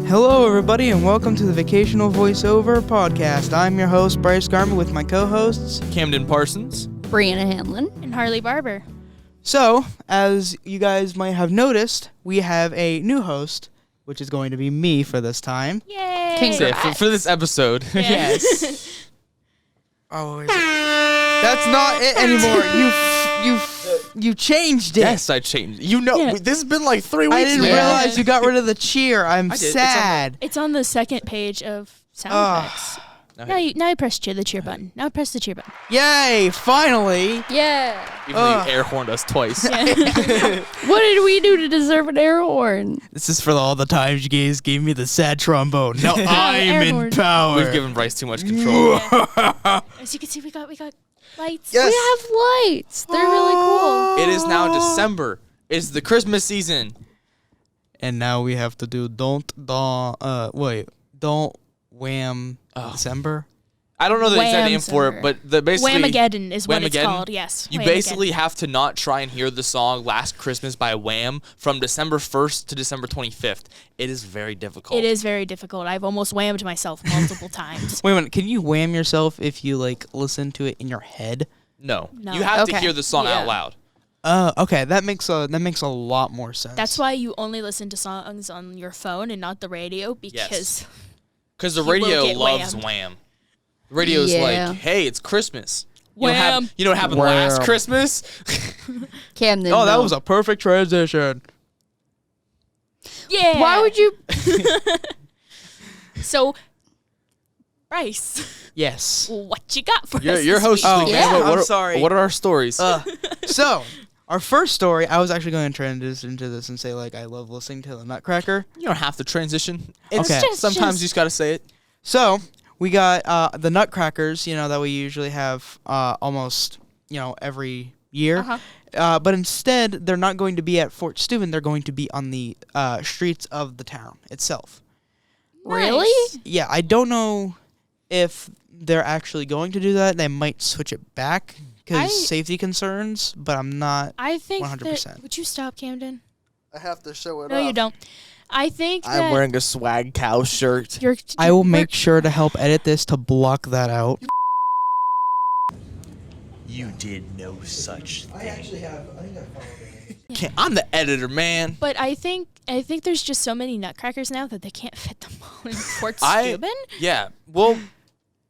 Hello, everybody, and welcome to the Vocational Voiceover podcast. I'm your host, Bryce with my co-hosts, Camden Parsons, Brianna Hanlon, and Harley Barber. So, as you guys might have noticed, we have a new host, which is going to be me for this time. Yay! Congrats. for this episode. Yes. Oh, that's not it anymore. You changed it. Yes, I changed. You know, this has been like 3 weeks. I didn't now. realize you got rid of the cheer. I'm I did. sad. It's on the second page of sound effects. Now you press the cheer button. Now press the cheer button. Yay! Finally. Yeah. Even though you air horned us twice. What did we do to deserve an air horn? This is for all the times you guys gave me the sad trombone. Now I'm Air in horn. power. We've given Bryce too much control. As you can see, we got lights. Yes. We have lights. They're really cool. It is now December. It's the Christmas season. And now we have to do don't wham December. I don't know the exact name for Whamsummer. it, but basically Whamageddon is what it's Whamageddon? called. Yes. you Whamageddon. basically have to not try and hear the song Last Christmas by Wham from December 1st to December 25th. It is very difficult. It is very difficult. I've almost whammed myself multiple times. Wait a minute. Can you wham yourself if you listen to it in your head? No. No. You have to Okay. hear the song Yeah. out loud. Okay. That makes a lot more sense. That's why you only listen to songs on your phone and not the radio, because Because the You will radio get loves whammed. Wham. The radio's Yeah. like, hey, it's Christmas. Wham. You know what happened Wham. last Christmas? Camden. that no. was a perfect transition. yeah. Why would you? So, Bryce, Yes. what you got for us? Your this host week? this week, yeah. man. I'm sorry. What are our stories? So, our first story, I was actually going to transition to this and say, I love listening to the Nutcracker. You don't have to transition. It's Okay. Sometimes you just got to say it. So, we got the Nutcrackers, that we usually have almost, every year. Uh-huh. But instead, they're not going to be at Fort Steubenville. They're going to be on the streets of the town itself. Really? Nice. Yeah, I don't know if they're actually going to do that. They might switch it back because safety concerns, but I'm not. I think 100%. that. Would you stop, Camden? I have to show it No, off. you don't. I think that I'm wearing a swag cow shirt. you're. I will make sure to help edit this to block that out. You did no such thing. I think I followed it. I'm the editor, man. But I think there's just so many Nutcrackers now that they can't fit them all in Fort I- Steuben. Yeah. Well,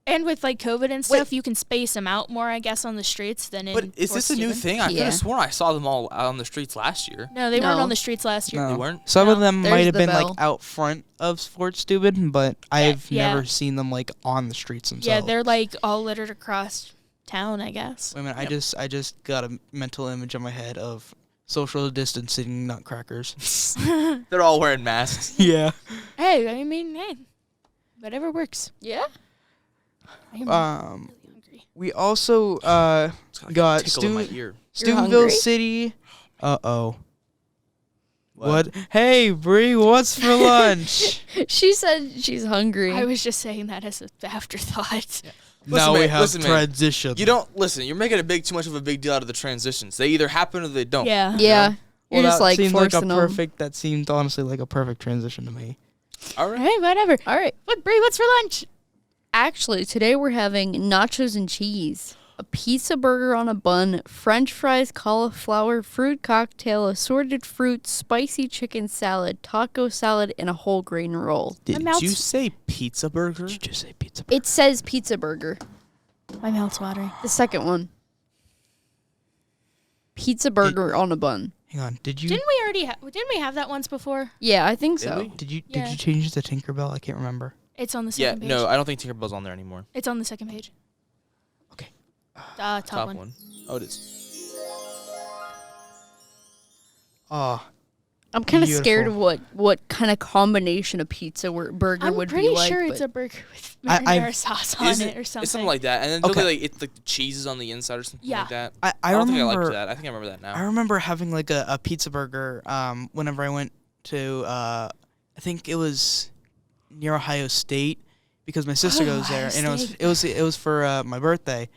And with COVID and stuff, you can space them out more, I guess, on the streets than in. but is Fort this a new Steuben. thing? I could Yeah. have sworn I saw them all out on the streets last year. No, they weren't No. on the streets last year. No. They weren't? Some of No. them There's might have the been bell. out front of Fort Steubenville, but I've yeah. never seen them on the streets themselves. Yeah, they're all littered across town, I guess. Wait a minute, I just got a mental image in my head of social distancing Nutcrackers. They're all wearing masks. Yeah. Hey, whatever works. Yeah. I'm really hungry. We also It's got got a tickle in my ear. Steubenville hungry? City. Uh-oh. What? Hey, Bree, what's for lunch? She said she's hungry. I was just saying that as an afterthought. Now we have listen, man. transition. You don't listen. You're making too much of a big deal out of the transitions. They either happen or they don't. Yeah. yeah. You're just that seemed like a forcing them. perfect. That seemed honestly like a perfect transition to me. All right. Hey, whatever. All right. What, Brie, what's for lunch? Actually, today we're having nachos and cheese, a pizza burger on a bun, French fries, cauliflower, fruit cocktail, assorted fruit, spicy chicken salad, taco salad, and a whole grain roll. Did mouth's- you say pizza burger? Did you just say pizza? Burger? It says pizza burger. My mouth's watering. The second one. Pizza burger on a bun. Hang on. Didn't Didn't we have that once before? Yeah, I think Did so. we? Did Yeah. you change the Tinkerbell? I can't remember. It's on the Yeah. second page. No, I don't think Tinkerbell's on there anymore. It's on the second page. Okay. Top one. Oh, it is. Oh, I'm kind of scared of Beautiful. what kind of combination of pizza burger I'm would pretty be like. sure but it's a burger with I- marinara sauce on Isn't- it or something. It's something like that, and then Okay. don't they, the cheese is on the inside or something Yeah. like that. I don't think I remember. liked that. I think I remember that now. I remember having a pizza burger. Whenever I went to, I think it was near Ohio State, because my sister goes there, Ohio and State. it was for my birthday,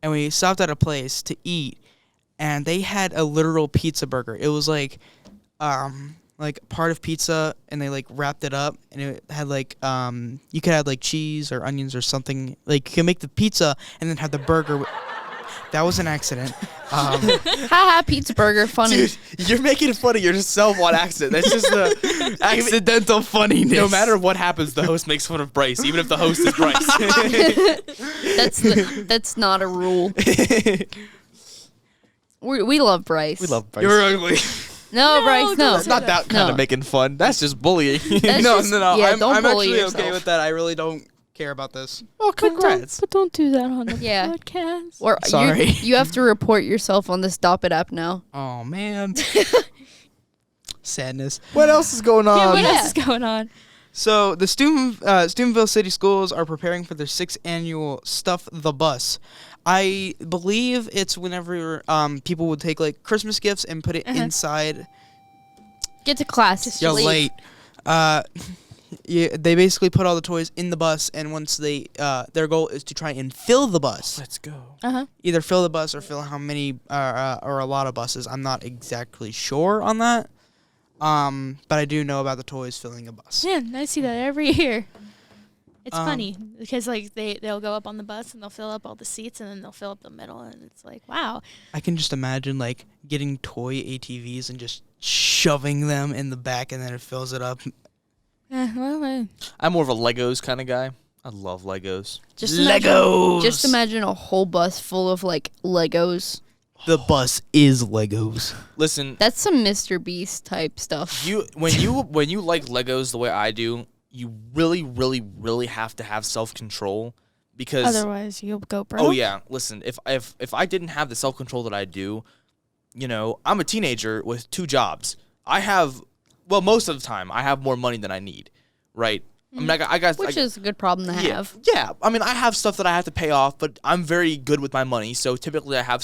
and we stopped at a place to eat, and they had a literal pizza burger. It was like part of pizza, and they like wrapped it up, and it had like you could add like cheese or onions or something. Like you can make the pizza and then have the burger. That was an accident. Haha, pizza burger, funny. Dude, you're making fun of yourself on accident. That's just the Accidental funniness. No matter what happens, the host makes fun of Bryce, even if the host is Bryce. That's not a rule. We love Bryce. We love Bryce. You're ugly. No, Bryce, no. That's not that kind No. of making fun. That's just bullying. That's just- Yeah, don't I'm bully actually yourself. okay with that. I really don't care about this. Oh, congrats. But don't do that on the Yeah. podcast. Or Sorry. You have to report yourself on the Stop It app now. Oh man. Sadness. What else is going on? Yeah, what yeah. else is going on? So the Steubenville City Schools are preparing for their 6th annual Stuff the Bus. I believe it's whenever people would take like Christmas gifts and put it inside. Get to class. You're Leave. late. Yeah, they basically put all the toys in the bus, and once they their goal is to try and fill the bus. Let's go. Either fill the bus or fill how many or a lot of buses. I'm not exactly sure on that. But I do know about the toys filling a bus. Yeah, I see that every year. It's Um, funny because like they'll go up on the bus and they'll fill up all the seats and then they'll fill up the middle and it's like, wow. I can just imagine like getting toy ATVs and just shoving them in the back, and then it fills it up. I'm more of a Legos kind of guy. I love Legos. Just imagine a whole bus full of like Legos. The bus is Legos. Listen, That's some Mr. Beast type stuff. when you like Legos the way I do, you really, really, really have to have self-control because Otherwise you'll go broke. oh yeah, listen, if I didn't have the self-control that I do, I'm a teenager with 2 jobs. Most of the time I have more money than I need, right? I mean, Which is a good problem to have. Yeah, I mean, I have stuff that I have to pay off, but I'm very good with my money, so typically I have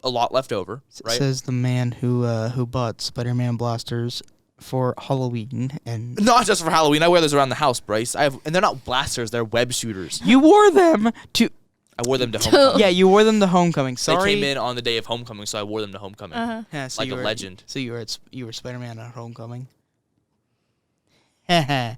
a lot left over, right? Says the man who bought Spider-Man blasters for Halloween, and Not just for Halloween. I wear those around the house, Bryce. And they're not blasters; they're web shooters. you wore them to. I wore them to homecoming. Yeah, you wore them to homecoming. Sorry. They came in on the day of homecoming, so I wore them to homecoming. Yeah, so Like you a were- legend. So you were Spider-Man at homecoming. I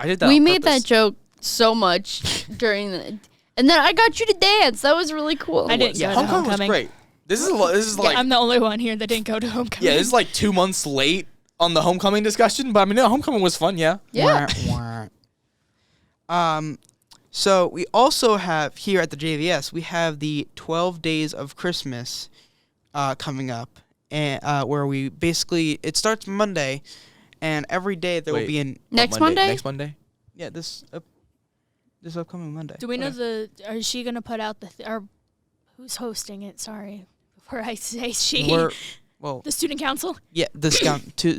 did that. We on made that purpose. joke so much during the, and then I got you to dance. That was really cool. I didn't go to Homecoming was homecoming. great. This is like I'm the only one here that didn't go to homecoming. this is like 2 months late on the homecoming discussion, but I mean, homecoming was fun. Yeah. Yeah. Wah, wah. So we also have here at the JVS, we have the 12 Days of Christmas coming up, and where we basically it starts Monday, and every day there will Wait. be an Next Monday? Next Monday. this upcoming Monday. Do we know is she going to put out or who's hosting it? Sorry. Before I say she. The student council? yeah, the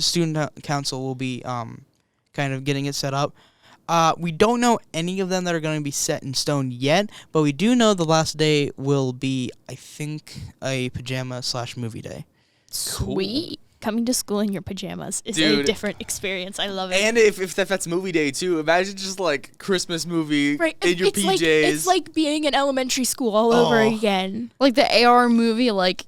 student council will be kind of getting it set up. We don't know any of them that are going to be set in stone yet, but we do know the last day will be, I think, a pajama/movie day. Sweet. Coming to school in your pajamas is a Dude. different experience. I love it. And if that's movie day too, imagine just like Christmas movie in your it's PJs. Like, it's like being in elementary school all over Oh. again. Like the AR movie, like,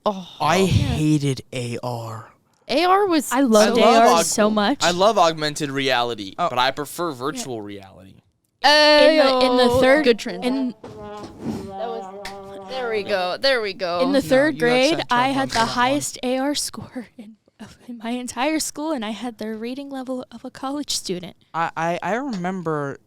I hated AR. AR was. I loved AR so much. I love augmented reality, Oh. but I prefer virtual reality. in the third good transition. in There we go. There we go. in the third you got grade, sent to I a had bunk the for that one. highest AR score in my entire school, and I had the reading level of a college student. I remember,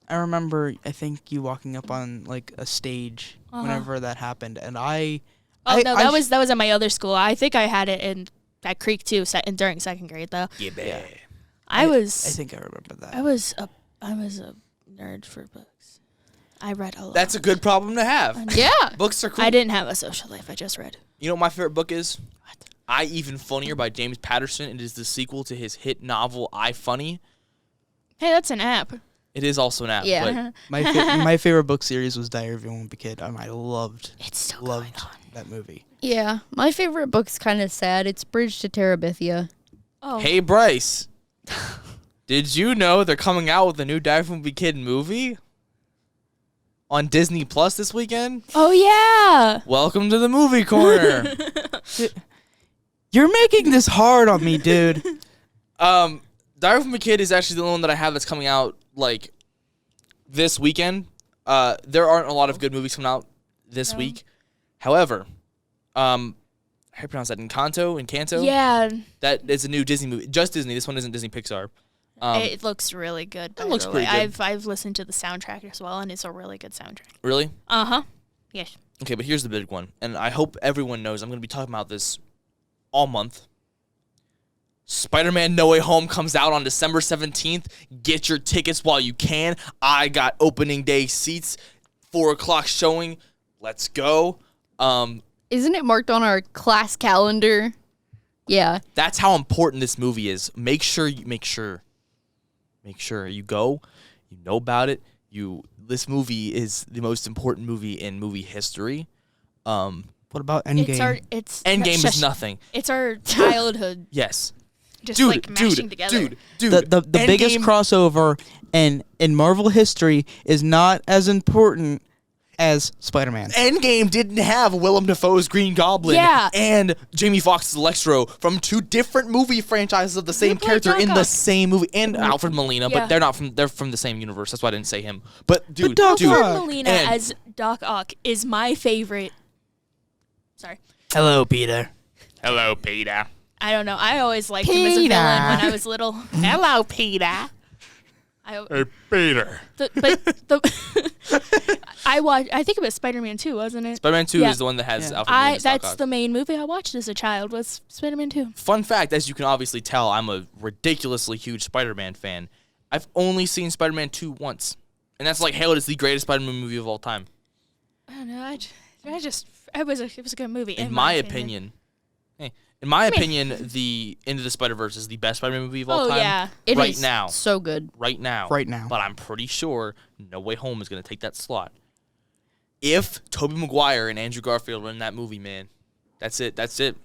I think you walking up on like a stage whenever that happened, and That was at my other school. I think I had it at Creek too, during second grade though. Yeah. I I was think I remember that. I was a nerd for books. I read a lot. That's a good problem to have. yeah. Books are cool. I didn't have a social life. I just read. You know what my favorite book is? I Even Funnier by James Patterson. It is the sequel to his hit novel I Funny. Hey, that's an app. It is also an app. Yeah. But My favorite book series was Diary of a Wimpy Kid. I loved It's still going loved on. that movie. Yeah. My favorite book's kind of sad. It's Bridge to Terabithia. Oh, hey, Bryce. Did you know they're coming out with a new Diary of a Wimpy Kid movie on Disney Plus this weekend? oh yeah. Welcome to the movie corner. You're making this hard on me, dude. Diary from a Kid is actually the only one that I have that's coming out like this weekend. There aren't a lot of good movies coming out this week. However, how do you pronounce that? Encanto? Yeah. That is a new Disney movie. Just Disney. This one isn't Disney Pixar. It looks really good. It looks pretty good. I've listened to the soundtrack as well, and it's a really good soundtrack. Really? Uh-huh. Yes. Okay, but here's the big one, and I hope everyone knows I'm going to be talking about this all month. Spider-Man No Way Home comes out on December 17th. Get your tickets while you can. I got opening day seats, 4 o'clock showing. Let's go. Isn't it marked on our class calendar? Yeah. That's how important this movie is. Make sure you go. You know about it. This movie is the most important movie in movie history. What about Endgame? Endgame is nothing. It's our childhood. Yes. Just like mashing together. Dude. The biggest crossover in Marvel history is not as important as Spider-Man. Endgame didn't have Willem Dafoe's Green Goblin and Jamie Foxx's Electro from 2 different movie franchises of the same character in the same movie, and Alfred Molina, but they're from the same universe. That's why I didn't say him. But dude, Alfred Molina as Doc Ock is my favorite. Sorry. Hello, Peter. Hello, Peter. I don't know. I always liked him as a villain when I was little. Hello, Peter. Hey, Peter. I think it was Spider-Man 2, wasn't it? Spider-Man 2 is the one that has Alfred Molina. That's the main movie I watched as a child was Spider-Man 2. Fun fact, as you can obviously tell, I'm a ridiculously huge Spider-Man fan. I've only seen Spider-Man 2 once, and that's like hailed as the greatest Spider-Man movie of all time. I don't know. It was a good movie. In my opinion, the Into the Spider-Verse is the best Spider-Man movie of all time. Yeah. It right is now. so good. Right now. But I'm pretty sure No Way Home is going to take that slot. If Tobey Maguire and Andrew Garfield are in that movie, man, that's it. That's the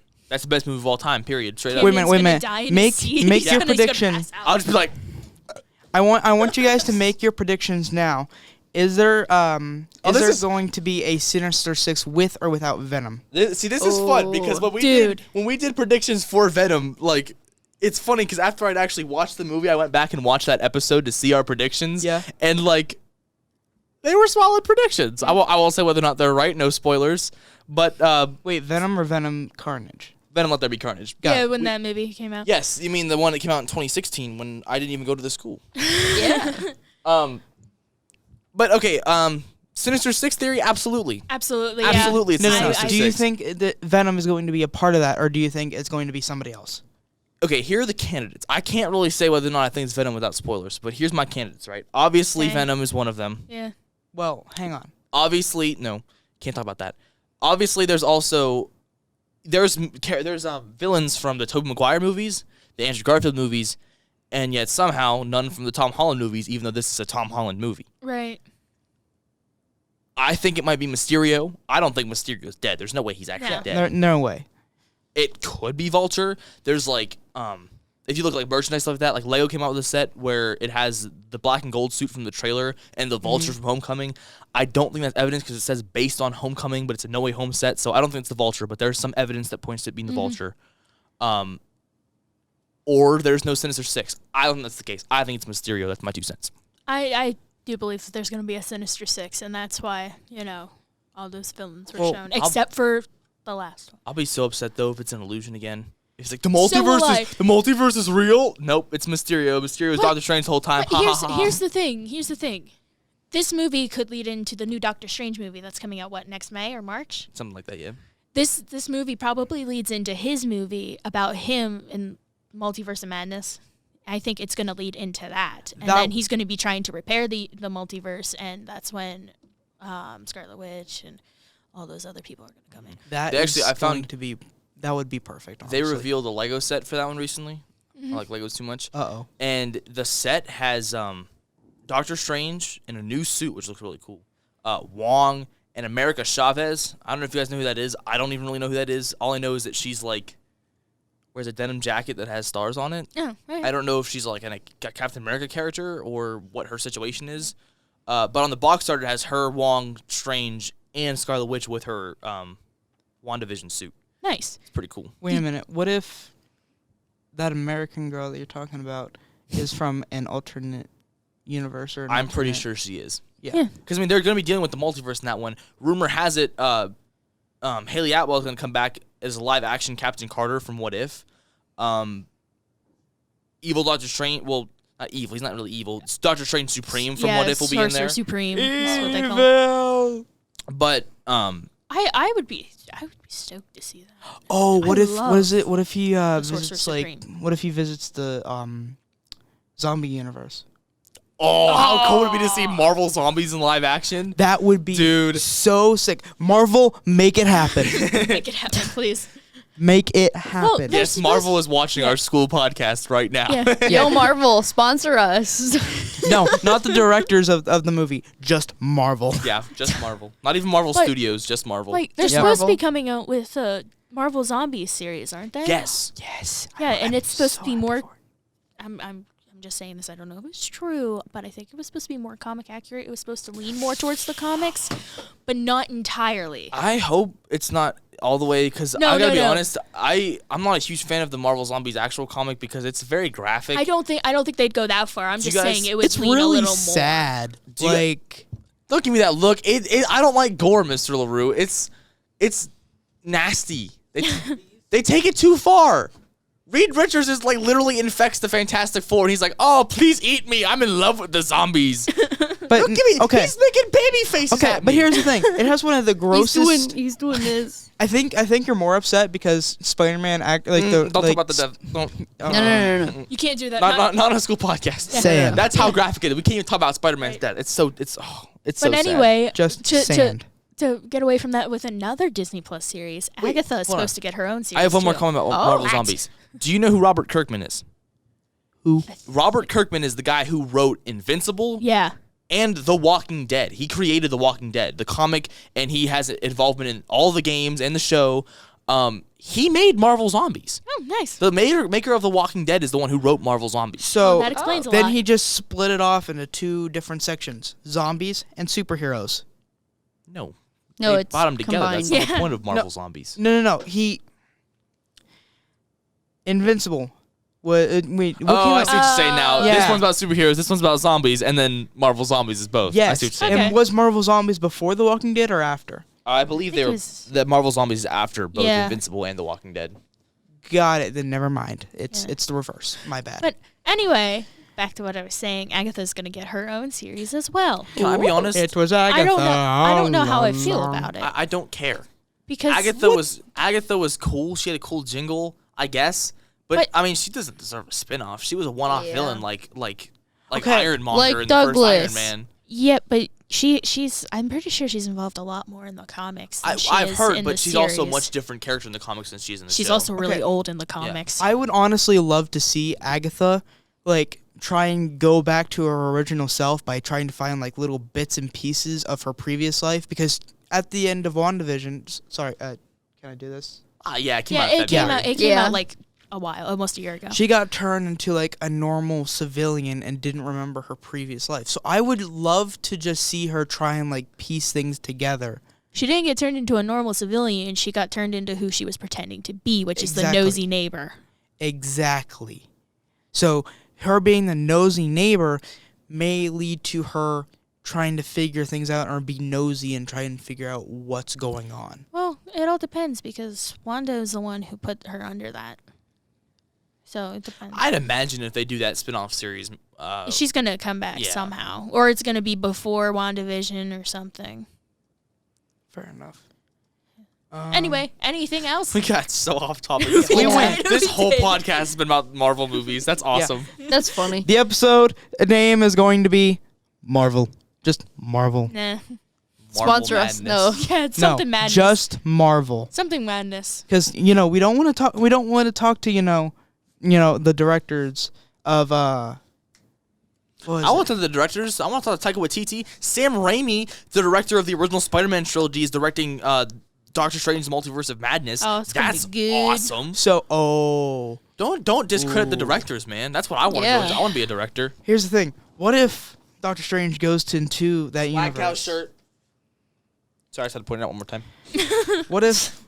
best movie of all time, period. Straight up. Wait a minute. Make your prediction. I'll just be like, I want you guys to make your predictions now. Is there going to be a Sinister Six with or without Venom? This is fun because when we did predictions for Venom, like, it's funny because after I'd actually watched the movie, I went back and watched that episode to see our predictions. Yeah. And like, they were solid predictions. I won't say whether or not they're right. No spoilers. But wait, Venom or Venom Carnage? Venom Let There Be Carnage. When that movie came out. Yes, you mean the one that came out in 2016 when I didn't even go to the school. Yeah. But okay, Sinister Six theory, absolutely. Absolutely. Absolutely. No. Sinister Do you Six. think that Venom is going to be a part of that, or do you think it's going to be somebody else? Okay, here are the candidates. I can't really say whether or not I think it's Venom without spoilers, but here's my candidates, right? Obviously, Venom is one of them. Yeah. Well, hang on. Obviously, no, can't talk about that. Obviously, there's villains from the Tobey Maguire movies, the Andrew Garfield movies, and yet somehow none from the Tom Holland movies, even though this is a Tom Holland movie. Right. I think it might be Mysterio. I don't think Mysterio's dead. There's no way he's actually dead. No way. It could be Vulture. There's like, if you look like merchandise stuff like that, like Lego came out with a set where it has the black and gold suit from the trailer and the Vulture from Homecoming. I don't think that's evidence because it says based on Homecoming, but it's a No Way Home set, so I don't think it's the Vulture, but there's some evidence that points to it being the Vulture. Or there's no Sinister Six. I don't think that's the case. I think it's Mysterio. That's my 2 cents. I do believe that there's going to be a Sinister Six, and that's why, all those villains were shown, except for the last one. I'll be so upset, though, if it's an illusion again. It's like, the multiverse is real? Nope, it's Mysterio. Mysterio's Doctor Strange the whole time. Here's the thing. This movie could lead into the new Doctor Strange movie that's coming out, next May or March? Something like that, yeah. This movie probably leads into his movie about him in Multiverse of Madness. I think it's going to lead into that. And then he's going to be trying to repair the multiverse, and that's when Scarlet Witch and all those other people are going to come in. That would be perfect, honestly. They revealed a Lego set for that one recently. I like Legos too much. Uh-oh. And the set has Doctor Strange in a new suit, which looks really cool. Wong and America Chavez. I don't know if you guys know who that is. I don't even really know who that is. All I know is that she's like, wears a denim jacket that has stars on it. Oh, right. I don't know if she's like a Captain America character or what her situation is. But on the box art, it has her, Wong, Strange, and Scarlet Witch with her WandaVision suit. Nice. It's pretty cool. Wait a minute. What if that American girl that you're talking about is from an alternate universe, or an I'm pretty alternate- sure she is. Yeah. Because, I mean, they're going to be dealing with the multiverse in that one. Rumor has it Haley Atwell is going to come back as a live-action Captain Carter from What If. Evil Doctor Strange, well, not evil. He's not really evil. It's Doctor Strange Supreme from What If will be in there. Supreme. That's what they call him. But I would be stoked to see that. Oh, what I if love what is it? What if he Sorcerer visits like? Supreme. What if he visits the zombie universe? how cool would it be to see Marvel zombies in live action? That would be Dude. so sick. Marvel, make it happen. Make it happen, please. Make it happen. Yes, Marvel is watching our school podcast right now. Yeah. Yo, Marvel, sponsor us. No, not the directors of the movie. Just Marvel. Yeah, just Marvel. Not even Marvel Like- Studios, just Marvel. Like they're Yep. supposed to be Marvel. coming out with a Marvel Zombies series, aren't they? yes. Yes. Yeah, and it's supposed to be more. hyped for it. I'm just saying this. I don't know if it's true, but I think it was supposed to be more comic accurate. It was supposed to lean more towards the comics, but not entirely. I hope it's not all the way, because No, I gotta no, be no. honest, I'm not a huge fan of the Marvel Zombies actual comic because it's very graphic. I don't think they'd go that far. I'm Do you just guys- saying it would It's lean a really little more. sad. Do you- Like, Don't give me that look. I don't like gore, Mr. LaRue. It's nasty. They take it too far. Reed Richards is like literally infects the Fantastic Four, and he's like, "Oh, please eat me. I'm in love with the zombies." but Don't give me. okay. He's making baby faces. Okay, at but me. here's the thing. It has one of the grossest. He's doing this. I think you're more upset because Spider-Man act like the Don't talk like, about the death. Don't. No. You can't do that. Not on a school podcast. Sand. That's how graphic it is. We can't even talk about Spider-Man's death. It's so But sad. anyway, just to sand. get away from that with another Disney Plus series, Agatha is hold on. supposed to get her own series. I have one more too. comment about Oh, Marvel right. Zombies. Do you know who Robert Kirkman is? Who? Robert Kirkman is the guy who wrote Invincible Yeah. and The Walking Dead. He created The Walking Dead, the comic, and he has involvement in all the games and the show. He made Marvel Zombies. Oh, nice. The maker of The Walking Dead is the one who wrote Marvel Zombies. So That explains a then lot. he just split it off into two different sections: zombies and superheroes. No. No, they it's bought them together. combined. That's the Yeah. whole point of Marvel Zombies. No. Invincible. What I came see what out? you're saying now. Yeah. This one's about superheroes, this one's about zombies, and then Marvel Zombies is both. I Yes. see what you're saying. Okay. And was Marvel Zombies before The Walking Dead or after? I believe I they think were it was- the Marvel Zombies is after both Yeah. Invincible and The Walking Dead. Got it. Then never mind. It's Yeah. it's the reverse. My bad. But anyway, back to what I was saying. Agatha's going to get her own series as well. Can I be honest? It was Agatha. I don't know how I feel about it I don't care. because Agatha was cool. She had a cool jingle, I guess. But I mean, she doesn't deserve a spin-off. She was a one-off Yeah. villain, like Okay, Ironmonger like in the Douglas. first Iron Man. yeah, but she's I'm pretty sure she's involved a lot more in the comics than she I've is heard, in but the she's also a series. much different character in the comics than she is in the She's show. also really Okay. old in the comics. I would honestly love to see Agatha like try and go back to her original self by trying to find like little bits and pieces of her previous life, because at the end of WandaVision, sorry, can I do this? Yeah, it came yeah, out in it came February. out. It came Yeah. out like a while, almost a year ago. She got turned into like a normal civilian and didn't remember her previous life. So I would love to just see her try and like piece things together. She didn't get turned into a normal civilian. She got turned into who she was pretending to be, which is the Exactly. nosy neighbor. Exactly. So her being the nosy neighbor may lead to her trying to figure things out or be nosy and try and figure out what's going on. Well, it all depends because Wanda is the one who put her under that. So it depends. I'd imagine if they do that spin-off series, She's going to come back yeah. somehow. Or it's going to be before WandaVision or something. Fair enough. Anyway, anything else? we got so off topic. We went. This We whole did. podcast has been about Marvel movies. That's awesome. That's funny. The episode name is going to be Marvel. Just Marvel. Nah. Sponsor us. No. Yeah, it's No, something madness. just Marvel. Something madness. Because we don't want to talk. We don't want to talk to the directors of what is I want it? to the directors. I want to talk to Taika Waititi. Sam Raimi, the director of the original Spider-Man trilogy, is directing Doctor Strange's Multiverse of Madness. Oh, it's gonna be That's good. awesome. So Don't discredit the Ooh. directors, man. That's what I want to Yeah. do. I want to be a director. here's the thing. What if Doctor Strange goes into that universe? shirt. Sorry, I just had to point it out one more time. What if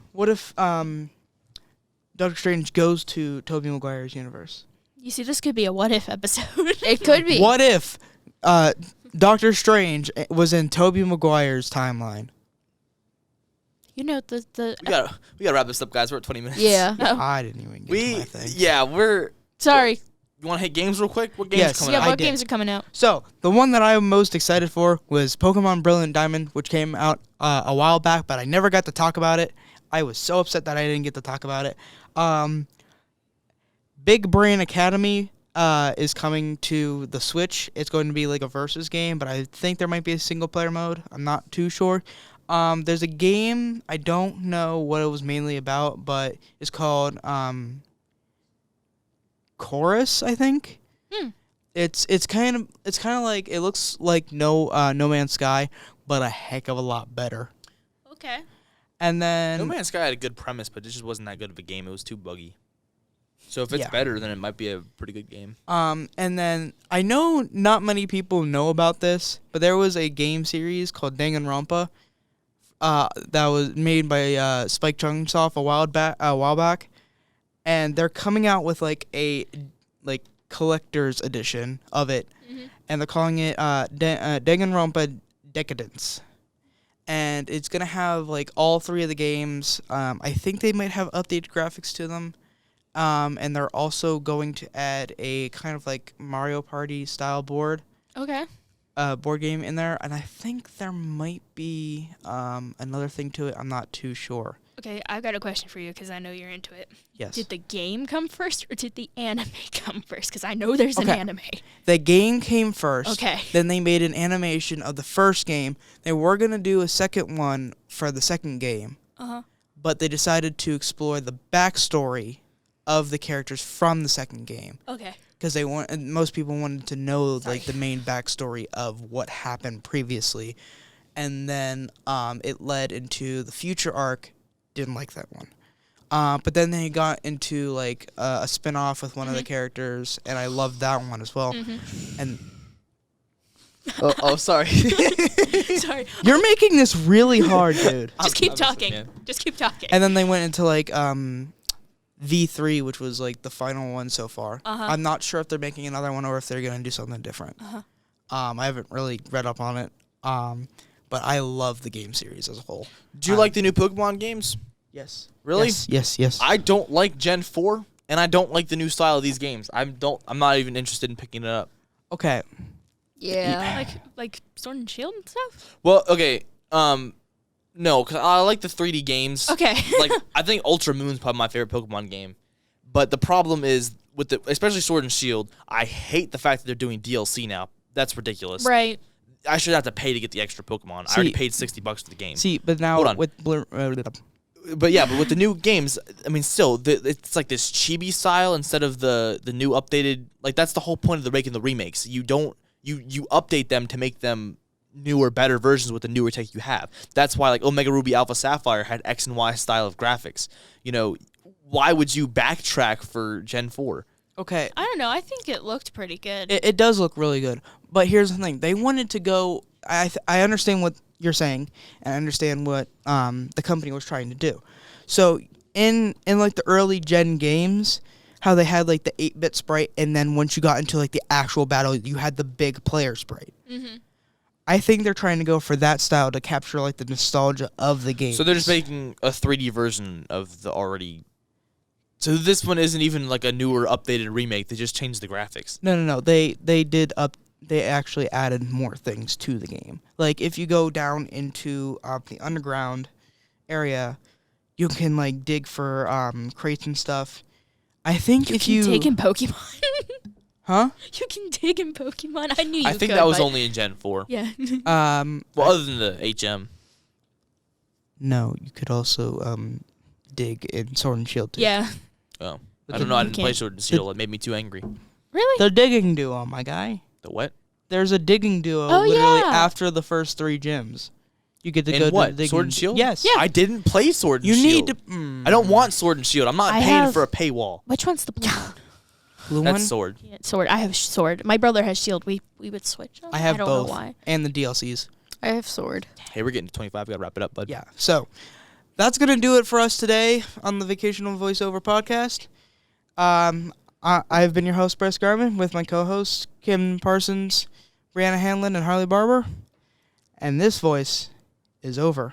Doctor Strange goes to Tobey Maguire's universe. You see, this could be a what if episode. It could be. What if Doctor Strange was in Tobey Maguire's timeline? You know the We gotta wrap this up, guys. We're at 20 minutes. Yeah. I didn't even get to my thing. We're. Sorry. You want to hit games real quick? What games Yes. are coming Yeah, out? I what did. games are coming out? So, the one that I'm most excited for was Pokemon Brilliant Diamond, which came out a while back, but I never got to talk about it. I was so upset that I didn't get to talk about it. Big Brain Academy is coming to the Switch. It's going to be like a versus game, but I think there might be a single-player mode. I'm not too sure. There's a game, I don't know what it was mainly about, but it's called Chorus, I think. It's kind of like, it looks like No Man's Sky, but a heck of a lot better. Okay. And then No Man's Sky had a good premise, but it just wasn't that good of a game. It was too buggy. So if it's better, then it might be a pretty good game. And then I know not many people know about this, but there was a game series called Danganronpa that was made by Spike Chunsoft a while back, and they're coming out with like a collector's edition of it, and they're calling it Danganronpa Decadence. And it's gonna have like all 3 of the games. I think they might have updated graphics to them. And they're also going to add a kind of like Mario Party style board game in there. And I think there might be another thing to it. I'm not too sure. Okay, I've got a question for you because I know you're into it. Yes. Did the game come first or did the anime come first? Because I know there's an anime. The game came first. Okay. Then they made an animation of the first game. They were going to do a second one for the second game. But they decided to explore the backstory of the characters from the second game. Okay. Because most people wanted to know like the main backstory of what happened previously, and then it led into the future arc. Didn't like that one, but then they got into like a spin-off with one of the characters, and I loved that one as well. And sorry, Sorry. you're making this really hard, dude. Just keep I'm talking. listening, Just keep talking. And then they went into like V3, which was like the final one so far. I'm not sure if they're making another one or if they're gonna do something different. I haven't really read up on it. But I love the game series as a whole. Do you like the new Pokemon games? Yes. Really? Yes. I don't like Gen 4, and I don't like the new style of these games. I'm not even interested in picking it up. Okay. Yeah. like Sword and Shield and stuff? Well, okay. No, because I like the 3D games. Okay. Like, I think Ultra Moon's probably my favorite Pokemon game. But the problem is, especially Sword and Shield, I hate the fact that they're doing DLC now. That's ridiculous. Right. I should have to pay to get the extra Pokemon. I already paid $60 for the game. See, but now Hold on. with But yeah, but with the new games, I mean, still, it's like this chibi style instead of the new updated. Like, that's the whole point of the making the remakes. You update them to make them newer, better versions with the newer tech you have. That's why like Omega Ruby Alpha Sapphire had X and Y style of graphics. You know, why would you backtrack for Gen 4? okay, I don't know. I think it looked pretty good. it does look really good. But here's the thing: they wanted to go. I understand what you're saying, and I understand what the company was trying to do. So in like the early gen games, how they had like the 8-bit sprite, and then once you got into like the actual battle, you had the big player sprite. I think they're trying to go for that style to capture like the nostalgia of the game. So they're just making a 3D version of the already. So this one isn't even like a newer, updated remake. They just changed the graphics. No. They actually added more things to the game. Like if you go down into the underground area, you can like dig for crates and stuff. I think if you dig in Pokemon. huh? You can dig in Pokemon. I knew you I think could, that was but- only in Gen 4. Yeah. Well, other than the HM. No, you could also dig in Sword and Shield too. Yeah. Oh. But I don't know. I you didn't play can't- Sword and Shield. It made me too angry. Really? The digging duo, my guy. The what? There's a digging duo Oh, literally yeah. after the first 3 gyms. You get to In go what? to the digging Sword and Shield? Yes. Yeah. I didn't play Sword and You Shield. need to. I don't want Sword and Shield. I'm not I paying have- for a paywall. Which one's the blue one? Blue That's one. Sword. Yeah, sword. I have sword. My brother has shield. We would switch them. I have don't both know why. and the DLCs. I have sword. Hey, we're getting to 25. We gotta wrap it up, bud. Yeah. So that's going to do it for us today on the Vocational Voiceover podcast. I've been your host, Bryce Garman, with my co-hosts, Kim Parsons, Brianna Hanlon, and Harley Barber. And this voice is over.